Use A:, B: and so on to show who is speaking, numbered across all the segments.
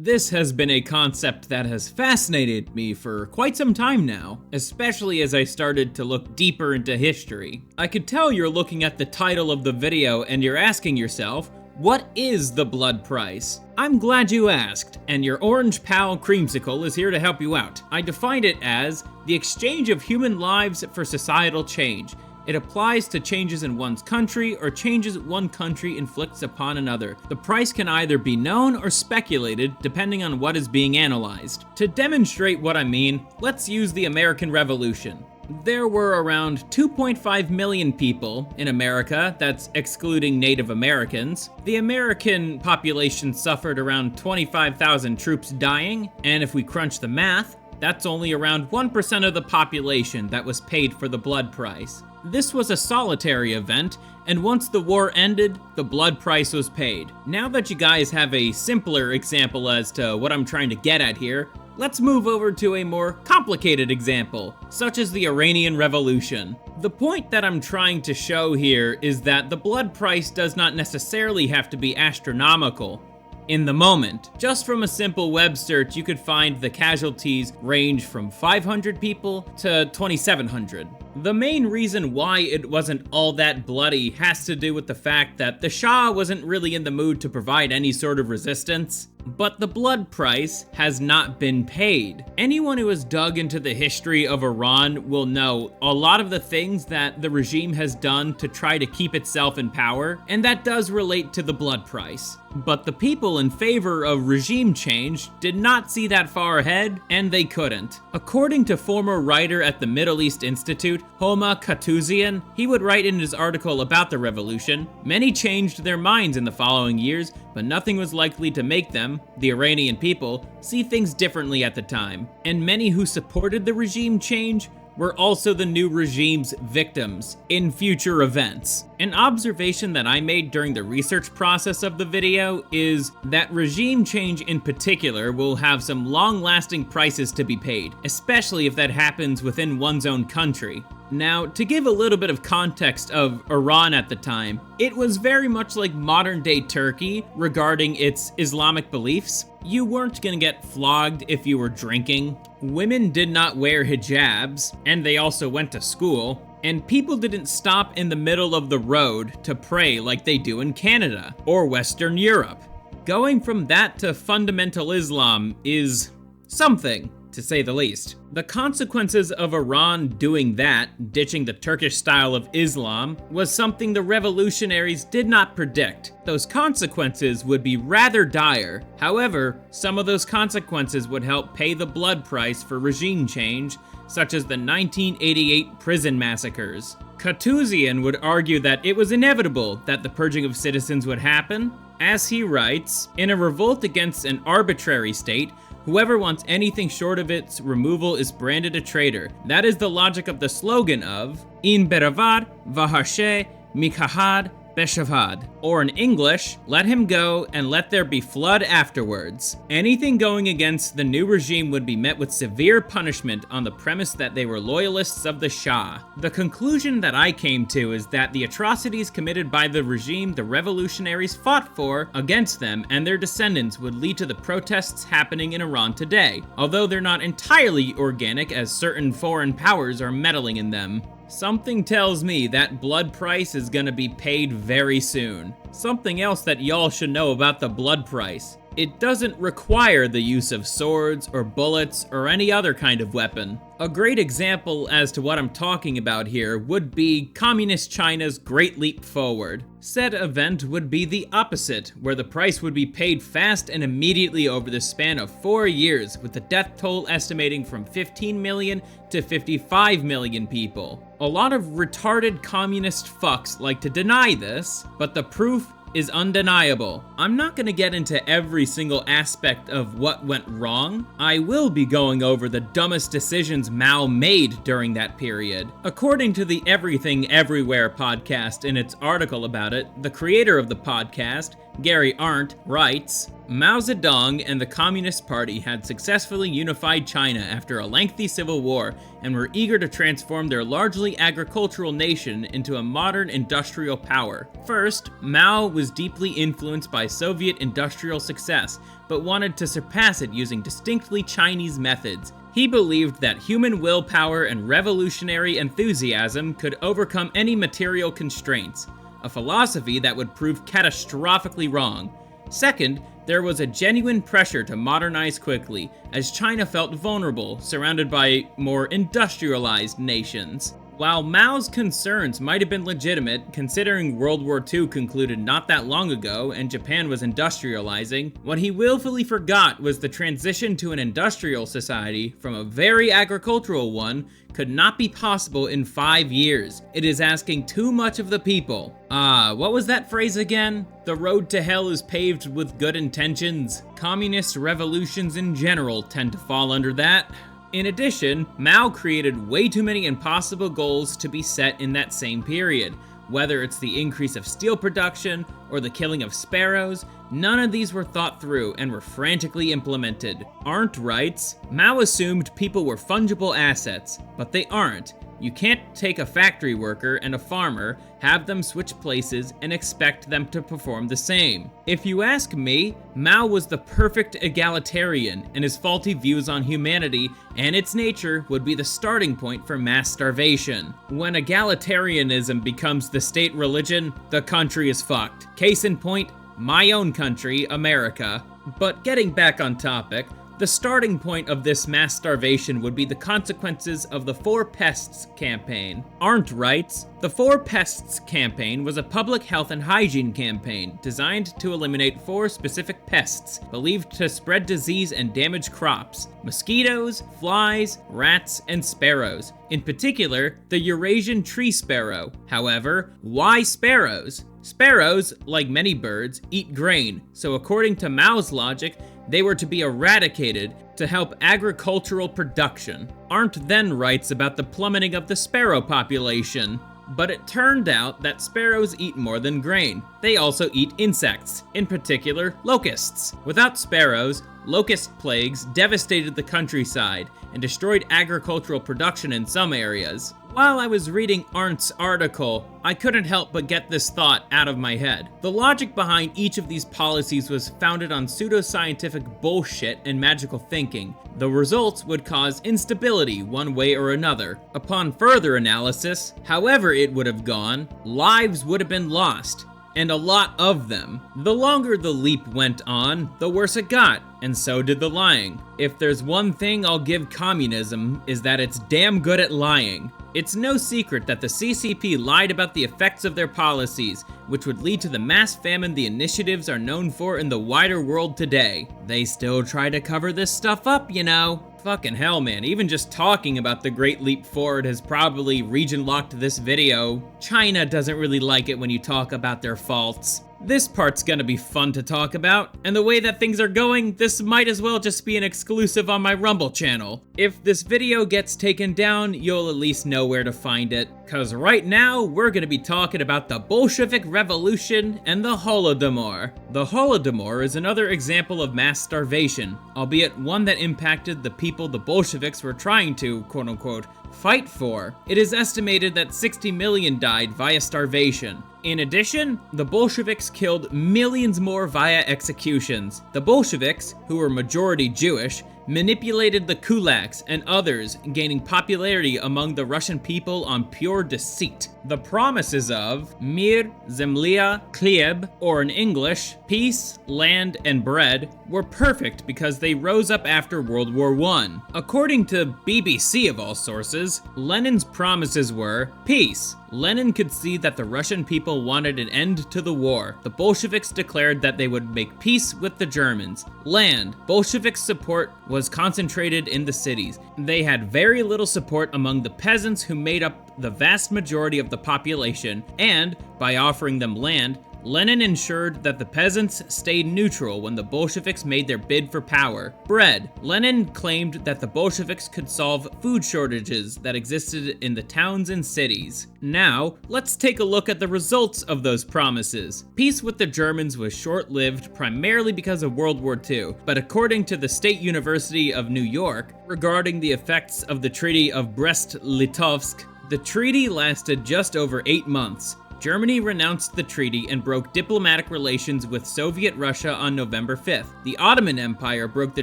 A: This has been a concept that has fascinated me for quite some time now, especially as I started to look deeper into history. I could tell you're looking at the title of the video and you're asking yourself, what is the blood price? I'm glad you asked, and your orange pal Kreemsicle is here to help you out. I define it as the exchange of human lives for societal change. It applies to changes in one's country or changes one country inflicts upon another. The price can either be known or speculated depending on what is being analyzed. To demonstrate what I mean, let's use the American Revolution. There were around 2.5 million people in America, that's excluding Native Americans. The American population suffered around 25,000 troops dying, and if we crunch the math, that's only around 1% of the population that was paid for the blood price. This was a solitary event, and once the war ended, the blood price was paid. Now that you guys have a simpler example as to what I'm trying to get at here, let's move over to a more complicated example, such as the Iranian Revolution. The point that I'm trying to show here is that the blood price does not necessarily have to be astronomical in the moment. Just from a simple web search, you could find the casualties range from 500 people to 2,700. The main reason why it wasn't all that bloody has to do with the fact that the Shah wasn't really in the mood to provide any sort of resistance. But the blood price has not been paid. Anyone who has dug into the history of Iran will know a lot of the things that the regime has done to try to keep itself in power, and that does relate to the blood price. But the people in favor of regime change did not see that far ahead, and they couldn't. According to former writer at the Middle East Institute, Harukakatana, he would write in his article about the revolution, many changed their minds in the following years, but nothing was likely to make them, the Iranian people, see things differently at the time. And many who supported the regime change were also the new regime's victims in future events. An observation that I made during the research process of the video is that regime change in particular will have some long-lasting prices to be paid, especially if that happens within one's own country. Now, to give a little bit of context of Iran at the time, it was very much like modern-day Turkey regarding its Islamic beliefs. You weren't gonna get flogged if you were drinking. Women did not wear hijabs, and they also went to school. And people didn't stop in the middle of the road to pray like they do in Canada or Western Europe. Going from that to fundamental Islam is something, to say the least. The consequences of Iran doing that, ditching the Turkish style of Islam, was something the revolutionaries did not predict. Those consequences would be rather dire. However, some of those consequences would help pay the blood price for regime change, such as the 1988 prison massacres. Katuzian would argue that it was inevitable that the purging of citizens would happen. As he writes, in a revolt against an arbitrary state, whoever wants anything short of its removal is branded a traitor. That is the logic of the slogan of In Beravar Vaharshe Mikahad Beshavad, or in English, let him go and let there be flood afterwards. Anything going against the new regime would be met with severe punishment on the premise that they were loyalists of the Shah. The conclusion that I came to is that the atrocities committed by the regime the revolutionaries fought for against them and their descendants would lead to the protests happening in Iran today, although they're not entirely organic as certain foreign powers are meddling in them. Something tells me that blood price is gonna be paid very soon. Something else that y'all should know about the blood price. It doesn't require the use of swords or bullets or any other kind of weapon. A great example as to what I'm talking about here would be Communist China's Great Leap Forward. Said event would be the opposite, where the price would be paid fast and immediately over the span of 4 years, with the death toll estimating from 15 million to 55 million people. A lot of retarded communist fucks like to deny this, but the proof is undeniable. I'm not gonna get into every single aspect of what went wrong. I will be going over the dumbest decisions Mao made during that period. According to the Everything Everywhere podcast in its article about it, the creator of the podcast, Gary Arndt, writes, Mao Zedong and the Communist Party had successfully unified China after a lengthy civil war and were eager to transform their largely agricultural nation into a modern industrial power. First, Mao was deeply influenced by Soviet industrial success, but wanted to surpass it using distinctly Chinese methods. He believed that human willpower and revolutionary enthusiasm could overcome any material constraints, a philosophy that would prove catastrophically wrong. Second, there was a genuine pressure to modernize quickly, as China felt vulnerable, surrounded by more industrialized nations. While Mao's concerns might have been legitimate, considering World War II concluded not that long ago and Japan was industrializing, what he willfully forgot was the transition to an industrial society from a very agricultural one could not be possible in 5 years. It is asking too much of the people. What was that phrase again? The road to hell is paved with good intentions. Communist revolutions in general tend to fall under that. In addition, Mao created way too many impossible goals to be set in that same period. Whether it's the increase of steel production or the killing of sparrows, none of these were thought through and were frantically implemented. Arndt writes, Mao assumed people were fungible assets, but they aren't. You can't take a factory worker and a farmer, have them switch places, and expect them to perform the same. If you ask me, Mao was the perfect egalitarian, and his faulty views on humanity and its nature would be the starting point for mass starvation. When egalitarianism becomes the state religion, the country is fucked. Case in point, my own country, America. But getting back on topic, the starting point of this mass starvation would be the consequences of the Four Pests campaign. Arndt writes, the Four Pests campaign was a public health and hygiene campaign designed to eliminate 4 specific pests believed to spread disease and damage crops: mosquitoes, flies, rats, and sparrows. In particular, the Eurasian tree sparrow. However, why sparrows? Sparrows, like many birds, eat grain, so according to Mao's logic, they were to be eradicated to help agricultural production. Arndt then writes about the plummeting of the sparrow population. But it turned out that sparrows eat more than grain. They also eat insects, in particular locusts. Without sparrows, locust plagues devastated the countryside and destroyed agricultural production in some areas. While I was reading Arndt's article, I couldn't help but get this thought out of my head. The logic behind each of these policies was founded on pseudoscientific bullshit and magical thinking. The results would cause instability one way or another. Upon further analysis, however it would have gone, lives would have been lost, and a lot of them. The longer the leap went on, the worse it got, and so did the lying. If there's one thing I'll give communism, is that it's damn good at lying. It's no secret that the CCP lied about the effects of their policies, which would lead to the mass famine the initiatives are known for in the wider world today. They still try to cover this stuff up, you know. Fucking hell, man, even just talking about the Great Leap Forward has probably region-locked this video. China doesn't really like it when you talk about their faults. This part's gonna be fun to talk about, and the way that things are going, this might as well just be an exclusive on my Rumble channel. If this video gets taken down, you'll at least know where to find it, cause right now, we're gonna be talking about the Bolshevik Revolution and the Holodomor. The Holodomor is another example of mass starvation, albeit one that impacted the people the Bolsheviks were trying to, quote-unquote, fight for. It is estimated that 60 million died via starvation. In addition, the Bolsheviks killed millions more via executions. The Bolsheviks, who were majority Jewish, manipulated the kulaks and others, gaining popularity among the Russian people on pure deceit. The promises of Mir, Zemlya, Khlyeb, or in English, peace, land, and bread, were perfect because they rose up after World War I. According to BBC of all sources, Lenin's promises were peace. Lenin could see that the Russian people wanted an end to the war. The Bolsheviks declared that they would make peace with the Germans. Land. Bolshevik support was concentrated in the cities. They had very little support among the peasants who made up the vast majority of the population, and by offering them land, Lenin ensured that the peasants stayed neutral when the Bolsheviks made their bid for power. Bread. Lenin claimed that the Bolsheviks could solve food shortages that existed in the towns and cities. Now, let's take a look at the results of those promises. Peace with the Germans was short-lived primarily because of World War II, but according to the State University of New York, regarding the effects of the Treaty of Brest-Litovsk, the treaty lasted just over 8 months. Germany renounced the treaty and broke diplomatic relations with Soviet Russia on November 5th. The Ottoman Empire broke the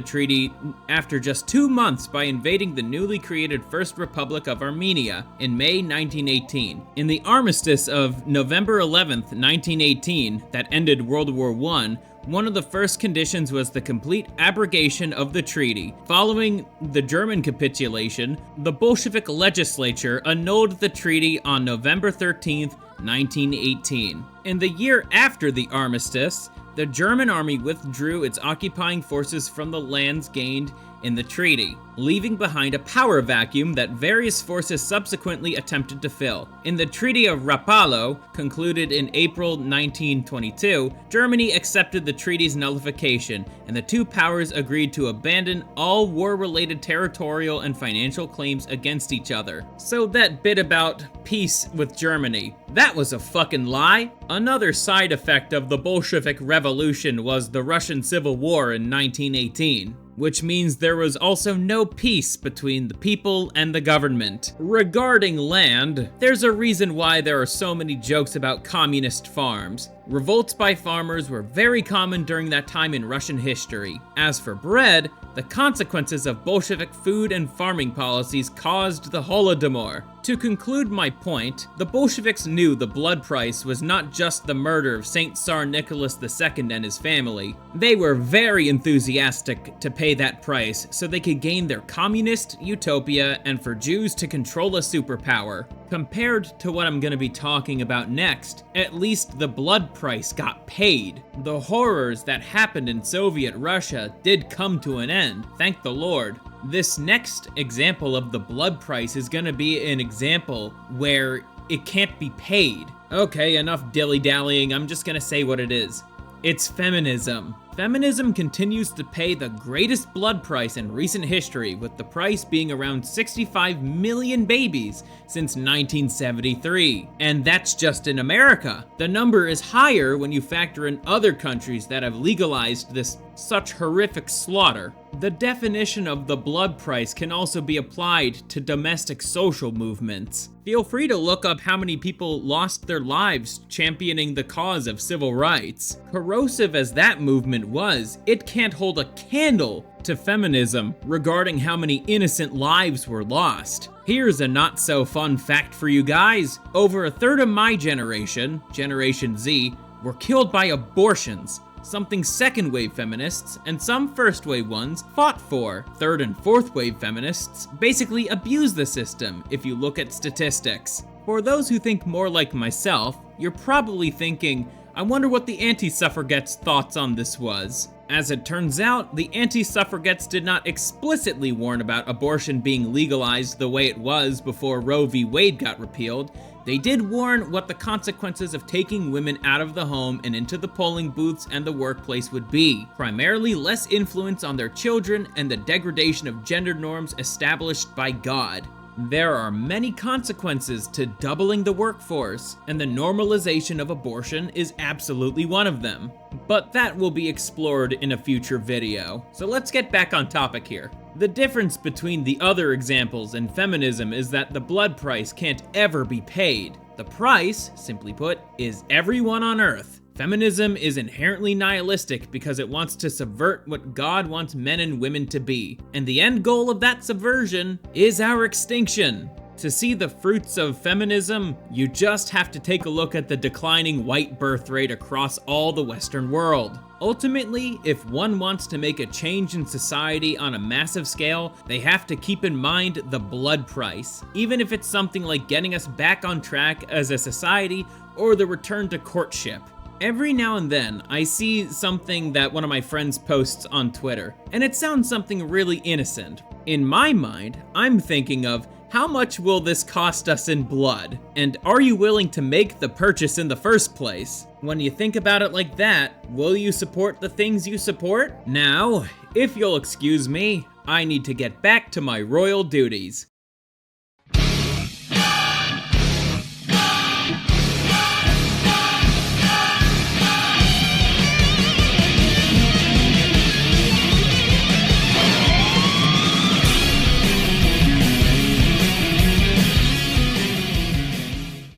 A: treaty after just 2 months by invading the newly created First Republic of Armenia in May 1918. In the armistice of November 11th, 1918, that ended World War I, one of the first conditions was the complete abrogation of the treaty. Following the German capitulation, the Bolshevik legislature annulled the treaty on November 13th, 1918. In the year after the armistice, the German army withdrew its occupying forces from the lands gained in the treaty, leaving behind a power vacuum that various forces subsequently attempted to fill. In the Treaty of Rapallo, concluded in April 1922, Germany accepted the treaty's nullification, and the two powers agreed to abandon all war-related territorial and financial claims against each other. So that bit about peace with Germany, that was a fucking lie. Another side effect of the Bolshevik Revolution was the Russian Civil War in 1918. Which means there was also no peace between the people and the government. Regarding land, there's a reason why there are so many jokes about communist farms. Revolts by farmers were very common during that time in Russian history. As for bread, the consequences of Bolshevik food and farming policies caused the Holodomor. To conclude my point, the Bolsheviks knew the blood price was not just the murder of Saint Tsar Nicholas II and his family. They were very enthusiastic to pay that price so they could gain their communist utopia and for Jews to control a superpower. Compared to what I'm going to be talking about next, at least the blood price got paid. The horrors that happened in Soviet Russia did come to an end, thank the Lord. This next example of the blood price is going to be an example where it can't be paid. Okay, enough dilly-dallying, I'm just going to say what it is. It's feminism. Feminism continues to pay the greatest blood price in recent history, with the price being around 65 million babies since 1973. And that's just in America. The number is higher when you factor in other countries that have legalized this such horrific slaughter. The definition of the blood price can also be applied to domestic social movements. Feel free to look up how many people lost their lives championing the cause of civil rights. Corrosive as that movement was, it can't hold a candle to feminism regarding how many innocent lives were lost. Here's a not so fun fact for you guys. Over a third of my generation, Generation Z, were killed by abortions. Something second-wave feminists and some first-wave ones fought for. Third and fourth-wave feminists basically abuse the system if you look at statistics. For those who think more like myself, you're probably thinking, I wonder what the anti-suffragettes' thoughts on this was. As it turns out, the anti-suffragettes did not explicitly warn about abortion being legalized the way it was before Roe v. Wade got repealed. They did warn what the consequences of taking women out of the home and into the polling booths and the workplace would be. Primarily less influence on their children and the degradation of gender norms established by God. There are many consequences to doubling the workforce, and the normalization of abortion is absolutely one of them. But that will be explored in a future video. So let's get back on topic here. The difference between the other examples and feminism is that the blood price can't ever be paid. The price, simply put, is everyone on Earth. Feminism is inherently nihilistic because it wants to subvert what God wants men and women to be. And the end goal of that subversion is our extinction. To see the fruits of feminism, you just have to take a look at the declining white birth rate across all the Western world. Ultimately, if one wants to make a change in society on a massive scale, they have to keep in mind the blood price, even if it's something like getting us back on track as a society or the return to courtship. Every now and then, I see something that one of my friends posts on Twitter, and it sounds something really innocent. In my mind, I'm thinking of, How much will this cost us in blood? And are you willing to make the purchase in the first place? When you think about it like that, will you support the things you support? Now, if you'll excuse me, I need to get back to my royal duties.